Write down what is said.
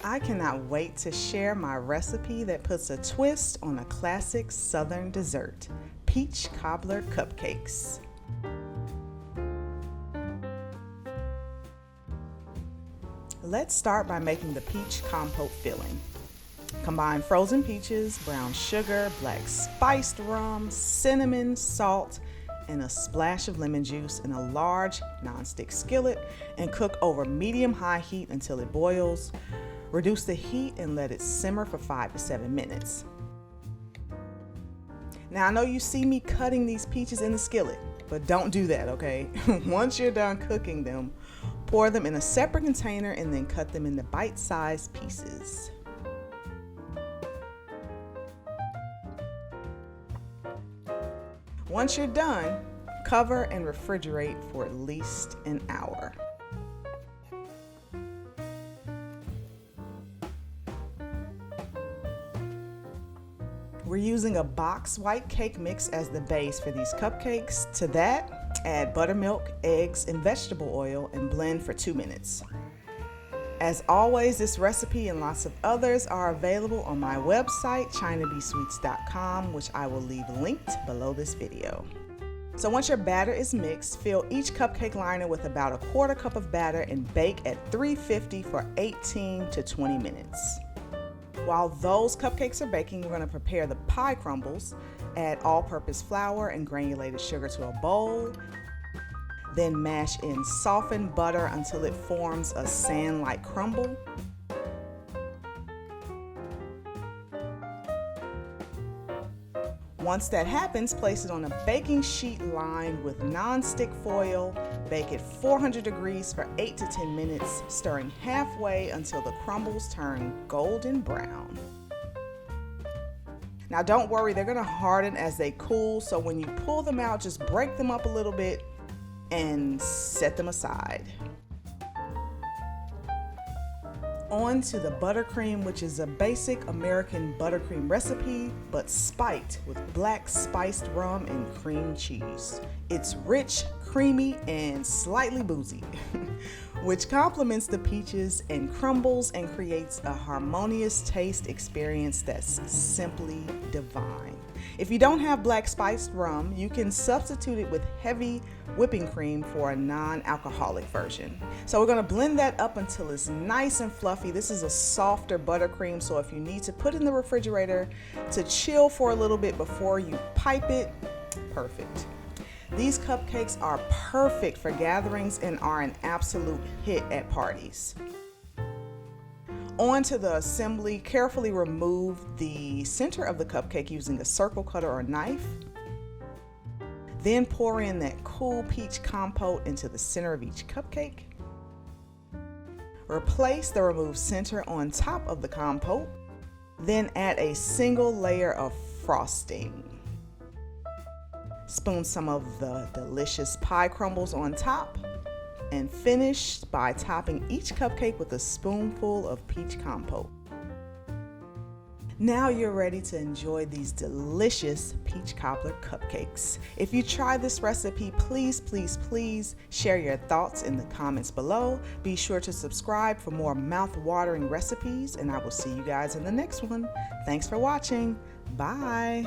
I cannot wait to share my recipe that puts a twist on a classic Southern dessert, Peach Cobbler Cupcakes. Let's start by making the peach compote filling. Combine frozen peaches, brown sugar, black spiced rum, cinnamon, salt, and a splash of lemon juice in a large nonstick skillet and cook over medium-high heat until it boils. Reduce the heat and let it simmer for 5 to 7 minutes. Now I know you see me cutting these peaches in the skillet, but don't do that, okay? Once you're done cooking them, pour them in a separate container and then cut them into bite-sized pieces. Once you're done, cover and refrigerate for at least an hour. We're using a box white cake mix as the base for these cupcakes. To that, add buttermilk, eggs, and vegetable oil and blend for 2 minutes. As always, this recipe and lots of others are available on my website, chynabsweets.com, which I will leave linked below this video. So once your batter is mixed, fill each cupcake liner with about a 1/4 cup of batter and bake at 350 for 18 to 20 minutes. While those cupcakes are baking, we're going to prepare the pie crumbles. Add all-purpose flour and granulated sugar to a bowl. Then mash in softened butter until it forms a sand-like crumble. Once that happens, place it on a baking sheet lined with non-stick foil. Bake at 400 degrees for 8 to 10 minutes, stirring halfway until the crumbles turn golden brown. Now don't worry, they're going to harden as they cool, so when you pull them out, just break them up a little bit and set them aside. On to the buttercream, which is a basic American buttercream recipe, but spiked with black spiced rum and cream cheese. It's rich, creamy, and slightly boozy, which complements the peaches and crumbles and creates a harmonious taste experience that's simply divine. If you don't have black spiced rum, you can substitute it with heavy whipping cream for a non-alcoholic version. So we're going to blend that up until it's nice and fluffy. This is a softer buttercream, so if you need to put it in the refrigerator to chill for a little bit before you pipe it, perfect. These cupcakes are perfect for gatherings and are an absolute hit at parties. On to the assembly, carefully remove the center of the cupcake using a circle cutter or knife. Then pour in that cool peach compote into the center of each cupcake. Replace the removed center on top of the compote. Then add a single layer of frosting. Spoon some of the delicious pie crumbles on top. And finish by topping each cupcake with a spoonful of peach compote. Now you're ready to enjoy these delicious peach cobbler cupcakes. If you try this recipe, please share your thoughts in the comments below. Be sure to subscribe for more mouth-watering recipes, and I will see you guys in the next one. Thanks for watching. Bye.